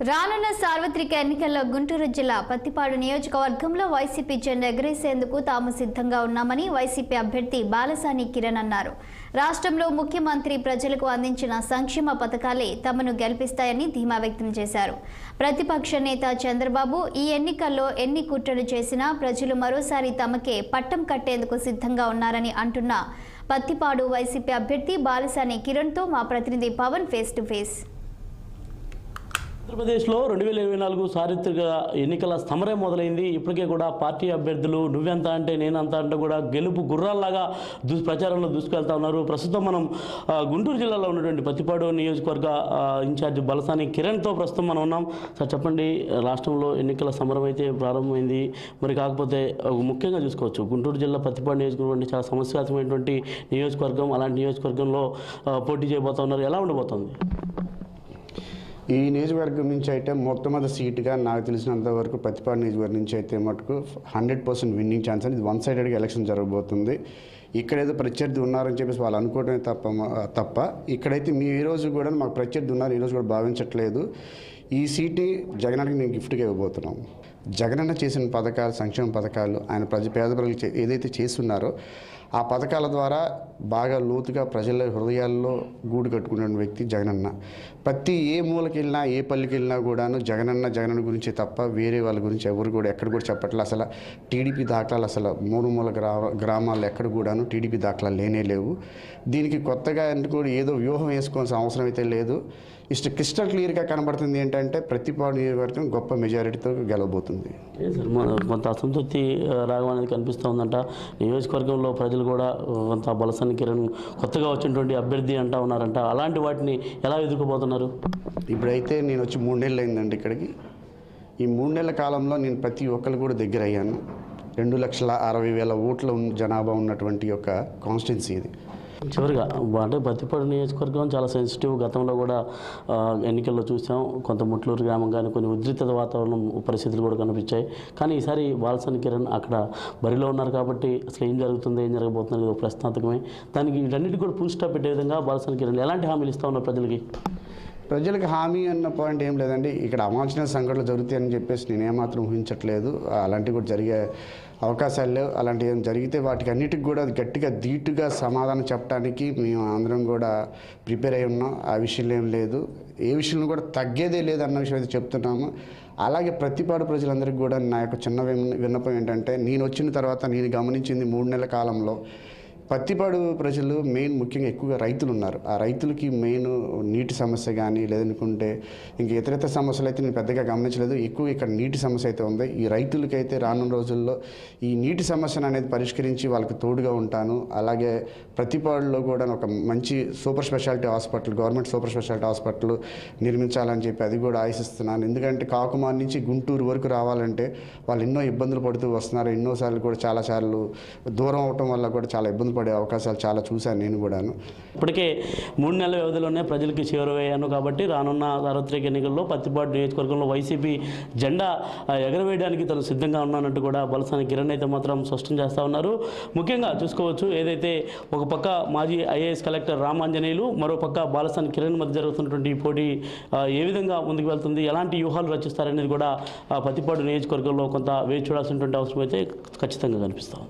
రానున్న సార్వత్రిక ఎన్నికల్లో గుంటూరు జిల్లా పత్తిపాడు నియోజకవర్గంలో వైసీపీ జెండా ఎగరేసేందుకు తాము సిద్ధంగా ఉన్నామని వైసీపీ అభ్యర్థి బాలసాని కిరణ్ అన్నారు. రాష్ట్రంలో ముఖ్యమంత్రి ప్రజలకు అందించిన సంక్షేమ పథకాలే తమను గెలిపిస్తాయని ధీమా వ్యక్తం చేశారు. ప్రతిపక్ష నేత చంద్రబాబు ఈ ఎన్నికల్లో ఎన్ని కుట్రలు చేసినా ప్రజలు మరోసారి తమకే పట్టం కట్టేందుకు సిద్ధంగా ఉన్నారని అంటున్న పత్తిపాడు వైసీపీ అభ్యర్థి బాలసాని కిరణ్తో మా ప్రతినిధి పవన్ ఫేస్ టు ఫేస్. ఆంధ్రప్రదేశ్లో 2024 చారిత్రక ఎన్నికల సమరం మొదలైంది. ఇప్పటికే కూడా పార్టీ అభ్యర్థులు నువ్వెంత అంటే నేనంత అంటే కూడా గెలుపు గుర్రాల్లాగా ప్రచారంలో దూసుకెళ్తా ఉన్నారు. ప్రస్తుతం మనం గుంటూరు జిల్లాలో ఉన్నటువంటి పత్తిపాడు నియోజకవర్గ ఇన్ఛార్జ్ బాలసాని కిరణ్తో ప్రస్తుతం మనం ఉన్నాం. సార్ చెప్పండి, రాష్ట్రంలో ఎన్నికల సమరం అయితే ప్రారంభమైంది. మరి కాకపోతే ముఖ్యంగా చూసుకోవచ్చు గుంటూరు జిల్లా పత్తిపాడు నియోజకవర్గం అంటే చాలా సమస్యాత్మకమైనటువంటి నియోజకవర్గం. అలాంటి నియోజకవర్గంలో పోటీ చేయబోతా ఉన్నారు. ఎలా ఉండబోతుంది? ఈ నియోజకవర్గం నుంచి అయితే మొట్టమొదటి సీటుగా నాకు తెలిసినంత వరకు పత్తిపాడు నియోజకవర్గం నుంచి అయితే మటుకు 100% విన్నింగ్ ఛాన్స్ అని వన్ సైడెడ్గా ఎలక్షన్ జరగబోతుంది. ఇక్కడేదో ప్రత్యర్థి ఉన్నారని చెప్పేసి వాళ్ళు అనుకోవడమే తప్ప ఇక్కడైతే మీ ఈరోజు కూడా మాకు ప్రత్యర్థి ఉన్నారు ఈరోజు కూడా భావించట్లేదు. ఈ సీట్ని జగనానికి మేము గిఫ్ట్గా ఇవ్వబోతున్నాము. జగనన్న చేసిన పథకాలు, సంక్షేమ పథకాలు ఆయన పేద ప్రజలకు ఏదైతే చేస్తున్నారో ఆ పథకాల ద్వారా బాగా లోతుగా ప్రజల హృదయాల్లో గూడు కట్టుకునే వ్యక్తి జగనన్న. ప్రతి ఏ మూలకి వెళ్ళినా ఏ పల్లికి వెళ్ళినా కూడాను జగనన్న గురించి తప్ప వేరే వాళ్ళ గురించి ఎవరు కూడా ఎక్కడ కూడా చెప్పట్లేదు. అసలు టీడీపీ దాఖలాలు అసలు మూల గ్రామాల్లో ఎక్కడ కూడాను టీడీపీ దాఖలాలు లేవు. దీనికి కొత్తగా ఎందుకు ఏదో వ్యూహం వేసుకోవాల్సిన అవసరం అయితే లేదు. క్రిస్టల్ క్లియర్గా కనబడుతుంది ఏంటంటే ప్రతిపాడు నియోజకవర్గం గొప్ప మెజారిటీతో గెలవబోతుంది. కొంత అసంతృప్తి రాగం అనేది కనిపిస్తూ ఉందంట నియోజకవర్గంలో. ప్రజలు కూడా కొంత బాలసాని కిరణ్ కొత్తగా వచ్చినటువంటి అభ్యర్థి అంటూ ఉన్నారంట. అలాంటి వాటిని ఎలా ఎదుర్కోబోతున్నారు? ఇప్పుడైతే నేను వచ్చి 3 నెలలు అయిందండి ఇక్కడికి. ఈ 3 నెలల కాలంలో నేను ప్రతి ఒక్కరు కూడా దగ్గర అయ్యాను. 2,60,000 ఓట్ల జనాభా ఉన్నటువంటి ఒక కాన్స్టిట్యున్సీ ఇది. చివరిగా అంటే పత్తిపాడు నియోజకవర్గం చాలా సెన్సిటివ్. గతంలో కూడా ఎన్నికల్లో చూసాం. కొంత ముట్లూరు గ్రామం కానీ కొన్ని ఉద్రిక్త వాతావరణం పరిస్థితులు కూడా కనిపించాయి. కానీ ఈసారి బాలసాని కిరణ్ అక్కడ బరిలో ఉన్నారు కాబట్టి అసలు ఏం జరుగుతుంది, ఏం జరగబోతుంది ఒక ప్రశ్నార్థకమే. దానికి వీటన్నిటికీ కూడా ఫుల్ స్టాప్ పెట్టే విధంగా బాలసాని కిరణ్ ఎలాంటి హామీలు ఇస్తూ ఉన్నారు ప్రజలకి? హామీ అన్న పాయింట్ ఏం లేదండి. ఇక్కడ అవాంఛనీయ సంఘటనలు జరుగుతాయని చెప్పేసి నేను ఏమాత్రం ఊహించట్లేదు. అలాంటివి కూడా జరిగే అవకాశాలు లేవు. అలాంటివి ఏం జరిగితే వాటికి అన్నిటికి కూడా గట్టిగా ధీటుగా సమాధానం చెప్పడానికి మేము అందరం కూడా ప్రిపేర్ అయి ఉన్నాం. ఆ విషయంలో ఏం లేదు. ఏ విషయంలో కూడా తగ్గేదే లేదు అన్న విషయం అయితే చెప్తున్నాము. అలాగే ప్రతిపాడు ప్రజలందరికీ కూడా నా యొక్క చిన్న విన్నపం ఏంటంటే, నేను వచ్చిన తర్వాత నేను గమనించింది 3 నెలల కాలంలో పత్తిపాడు ప్రజలు ముఖ్యంగా ఎక్కువగా రైతులు ఉన్నారు. ఆ రైతులకి నీటి సమస్య కానీ లేదనుకుంటే ఇంక ఇతర సమస్యలు అయితే నేను పెద్దగా గమనించలేదు. ఎక్కువ ఇక్కడ నీటి సమస్య అయితే ఉంది. ఈ రైతులకైతే రానున్న రోజుల్లో ఈ నీటి సమస్యను అనేది పరిష్కరించి వాళ్ళకి తోడుగా ఉంటాను. అలాగే ప్రతిపాడులో కూడా ఒక మంచి super speciality hospital, government super speciality hospital నిర్మించాలని చెప్పి అది కూడా ఆశిస్తున్నాను. ఎందుకంటే కాకుమార్ నుంచి గుంటూరు వరకు రావాలంటే వాళ్ళు ఎన్నో ఇబ్బందులు పడుతూ వస్తున్నారు. ఎన్నోసార్లు కూడా చాలాసార్లు దూరం అవటం వల్ల కూడా చాలా ఇబ్బందులు పడే అవకాశాలు చాలా చూశాను నేను కూడాను. ఇప్పటికే 3 నెలల వ్యవధిలోనే ప్రజలకి చేరువయ్యాను కాబట్టి రానున్న సార్వత్రిక ఎన్నికల్లో పత్తిపాడు నియోజకవర్గంలో వైసీపీ జెండా ఎగరవేయడానికి తను సిద్ధంగా ఉన్నానంటూ కూడా బాలసాని కిరణ్ అయితే మాత్రం స్పష్టం చేస్తూ ఉన్నారు. ముఖ్యంగా చూసుకోవచ్చు, ఏదైతే ఒక పక్క మాజీ ఐఏఎస్ కలెక్టర్ రామాంజనేయులు, మరో పక్క బాలసాని కిరణ్ మధ్య జరుగుతున్నటువంటి పోటీ ఏ విధంగా ముందుకు వెళ్తుంది, ఎలాంటి వ్యూహాలు రచిస్తారనేది కూడా పత్తిపాడు నియోజకవర్గంలో కొంత వేచి చూడాల్సినటువంటి అవసరం అయితే ఖచ్చితంగా కనిపిస్తుంది.